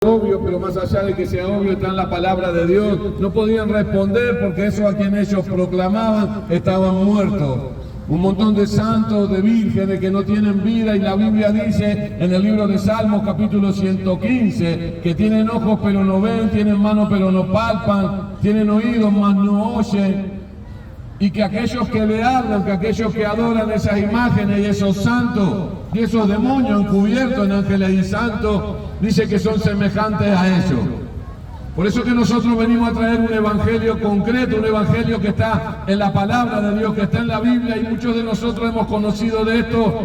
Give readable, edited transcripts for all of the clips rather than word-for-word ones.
obvio, pero más allá de que sea obvio está en la palabra de Dios. No podían responder porque eso a quien ellos proclamaban estaban muertos. Un montón de santos, de vírgenes que no tienen vida, y la Biblia dice en el libro de Salmos capítulo 115 que tienen ojos pero no ven, tienen manos pero no palpan, tienen oídos mas no oyen, y que aquellos que le hablan, que aquellos que adoran esas imágenes y esos santos y esos demonios encubiertos en ángeles y santos, dice que son semejantes a ellos. Por eso que nosotros venimos a traer un evangelio concreto, un evangelio que está en la palabra de Dios, que está en la Biblia, y muchos de nosotros hemos conocido de esto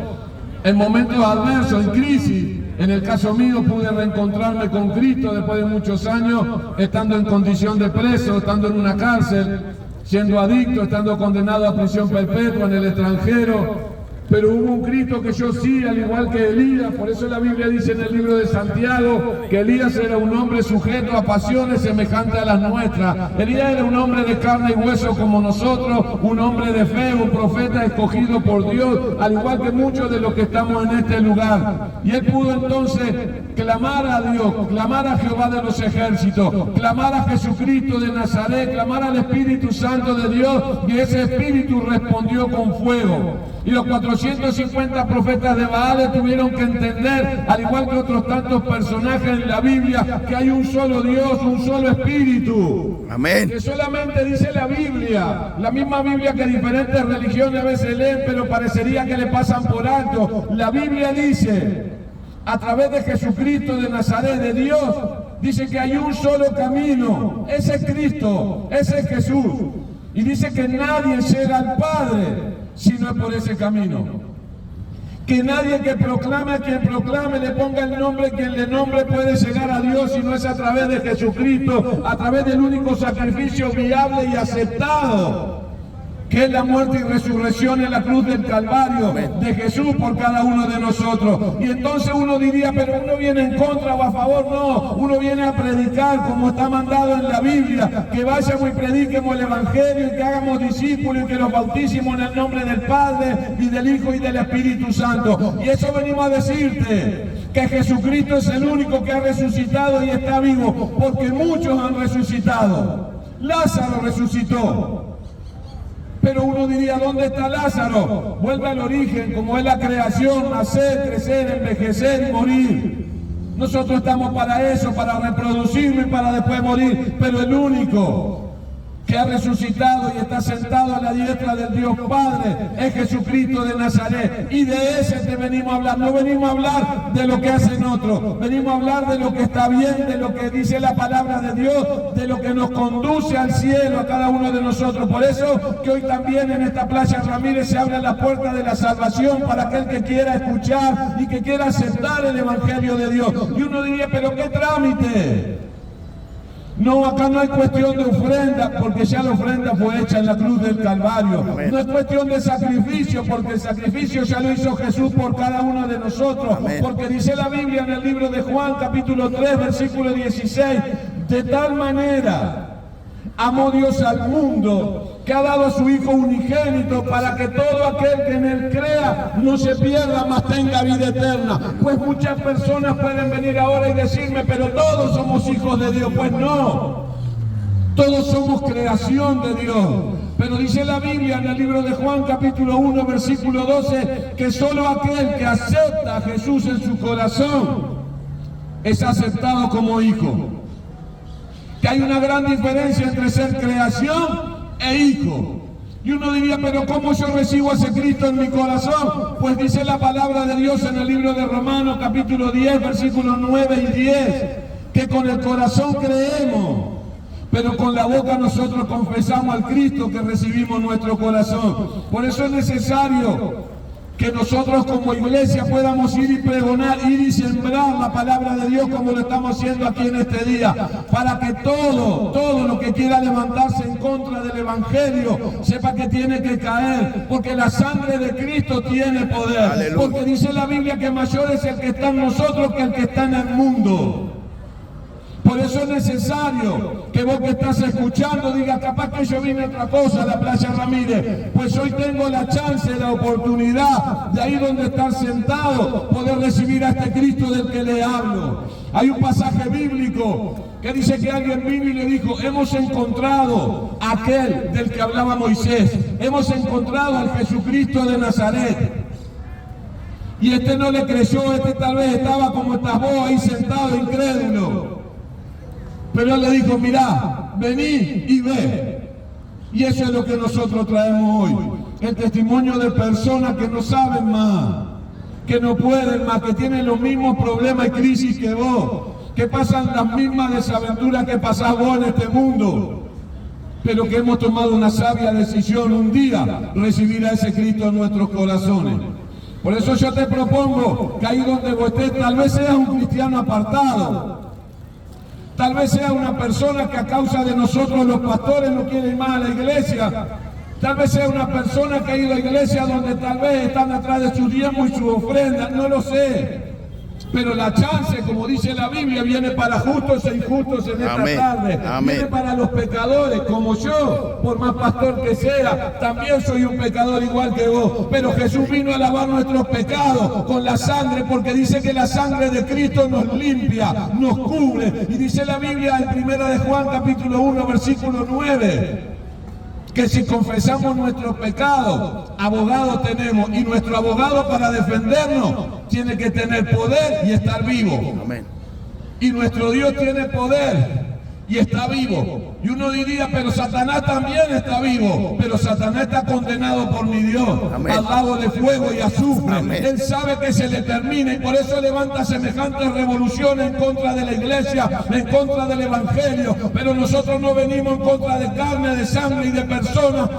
en momentos adversos, en crisis. En el caso mío pude reencontrarme con Cristo después de muchos años, estando en condición de preso, estando en una cárcel, siendo adicto, estando condenado a prisión perpetua en el extranjero. Pero hubo un Cristo que yo sí, al igual que Elías. Por eso la Biblia dice en el libro de Santiago que Elías era un hombre sujeto a pasiones semejantes a las nuestras. Elías era un hombre de carne y hueso como nosotros, un hombre de fe, un profeta escogido por Dios, al igual que muchos de los que estamos en este lugar. Y él pudo entonces clamar a Dios, clamar a Jehová de los ejércitos, clamar a Jesucristo de Nazaret, clamar al Espíritu Santo de Dios, y ese Espíritu respondió con fuego. Y los 450 profetas de Baal tuvieron que entender, al igual que otros tantos personajes en la Biblia, que hay un solo Dios, un solo Espíritu. Amén. Que solamente dice la Biblia, la misma Biblia que diferentes religiones a veces leen, pero parecería que le pasan por alto. La Biblia dice, a través de Jesucristo de Nazaret, de Dios, dice que hay un solo camino. Ese es Cristo, ese es Jesús. Y dice que nadie llega al Padre si no es por ese camino. Que nadie que proclame a quien proclame le ponga el nombre quien le nombre puede llegar a Dios si no es a través de Jesucristo, a través del único sacrificio viable y aceptado, que es la muerte y resurrección en la cruz del Calvario de Jesús por cada uno de nosotros. Y entonces uno diría, pero uno viene en contra o a favor. No, uno viene a predicar como está mandado en la Biblia, que vayamos y prediquemos el Evangelio, y que hagamos discípulos, y que los bauticemos en el nombre del Padre y del Hijo y del Espíritu Santo. Y eso venimos a decirte, que Jesucristo es el único que ha resucitado y está vivo, porque muchos han resucitado. Lázaro resucitó. Pero uno diría, ¿dónde está Lázaro? Vuelve al origen, como es la creación, nacer, crecer, envejecer y morir. Nosotros estamos para eso, para reproducirnos y para después morir. Pero el único que ha resucitado y está sentado a la diestra del Dios Padre es Jesucristo de Nazaret. Y de ese te venimos a hablar. No venimos a hablar de lo que hacen otros. Venimos a hablar de lo que está bien, de lo que dice la palabra de Dios, de lo que nos conduce al cielo a cada uno de nosotros. Por eso que hoy también en esta Playa Ramírez se abren las puertas de la salvación para aquel que quiera escuchar y que quiera aceptar el Evangelio de Dios. Y uno diría, ¿pero qué trámite? No, acá no hay cuestión de ofrenda, porque ya la ofrenda fue hecha en la cruz del Calvario. Amén. No es cuestión de sacrificio, porque el sacrificio ya lo hizo Jesús por cada uno de nosotros. Amén. Porque dice la Biblia en el libro de Juan, capítulo 3, versículo 16, de tal manera amó Dios al mundo que ha dado a su Hijo unigénito para que todo aquel que en él crea no se pierda, mas tenga vida eterna. Pues muchas personas pueden venir ahora y decirme, pero todos somos hijos de Dios. Pues no, todos somos creación de Dios. Pero dice la Biblia en el libro de Juan capítulo 1 versículo 12 que solo aquel que acepta a Jesús en su corazón es aceptado como hijo. Que hay una gran diferencia entre ser creación e hijo. Y uno diría, pero ¿cómo yo recibo a ese Cristo en mi corazón? Pues dice la palabra de Dios en el libro de Romanos capítulo 10 versículos 9 y 10 que con el corazón creemos, pero con la boca nosotros confesamos al Cristo que recibimos en nuestro corazón. Por eso es necesario que nosotros como iglesia podamos ir y pregonar, ir y sembrar la palabra de Dios como lo estamos haciendo aquí en este día, para que todo lo que quiera levantarse en contra del Evangelio sepa que tiene que caer, porque la sangre de Cristo tiene poder. Aleluya. Porque dice la Biblia que mayor es el que está en nosotros que el que está en el mundo. Por eso es necesario que vos que estás escuchando digas, capaz que yo vine a otra cosa a la Playa Ramírez. Pues hoy tengo la chance, la oportunidad de ahí donde estar sentado, poder recibir a este Cristo del que le hablo. Hay un pasaje bíblico que dice que alguien vino y le dijo, hemos encontrado a aquel del que hablaba Moisés, hemos encontrado al Jesucristo de Nazaret. Y este no le creyó, este tal vez estaba como estás vos ahí sentado, incrédulo. Pero él le dijo, mirá, vení y ve. Y eso es lo que nosotros traemos hoy. El testimonio de personas que no saben más, que no pueden más, que tienen los mismos problemas y crisis que vos, que pasan las mismas desaventuras que pasás vos en este mundo, pero que hemos tomado una sabia decisión un día, recibir a ese Cristo en nuestros corazones. Por eso yo te propongo que ahí donde vos estés, tal vez seas un cristiano apartado, tal vez seas una persona que a causa de nosotros los pastores no quiere ir más a la iglesia, tal vez sea una persona que ha ido a la iglesia donde tal vez están atrás de su diezmo y su ofrenda, no lo sé. Pero la chance, como dice la Biblia, viene para justos e injustos en esta tarde. Viene para los pecadores, como yo, por más pastor que sea, también soy un pecador igual que vos. Pero Jesús vino a lavar nuestros pecados con la sangre, porque dice que la sangre de Cristo nos limpia, nos cubre. Y dice la Biblia en 1 de Juan, capítulo 1, versículo 9, que si confesamos nuestros pecados, abogado tenemos, y nuestro abogado para defendernos tiene que tener poder y estar vivo. Amén. Y nuestro Dios tiene poder y está vivo. Y uno diría, pero Satanás también está vivo, pero Satanás está condenado por mi Dios. Amén. Al lago de fuego y azufre. Amén. Él sabe que se le termina y por eso levanta semejantes revoluciones en contra de la iglesia, en contra del evangelio. Pero nosotros no venimos en contra de carne, de sangre y de personas.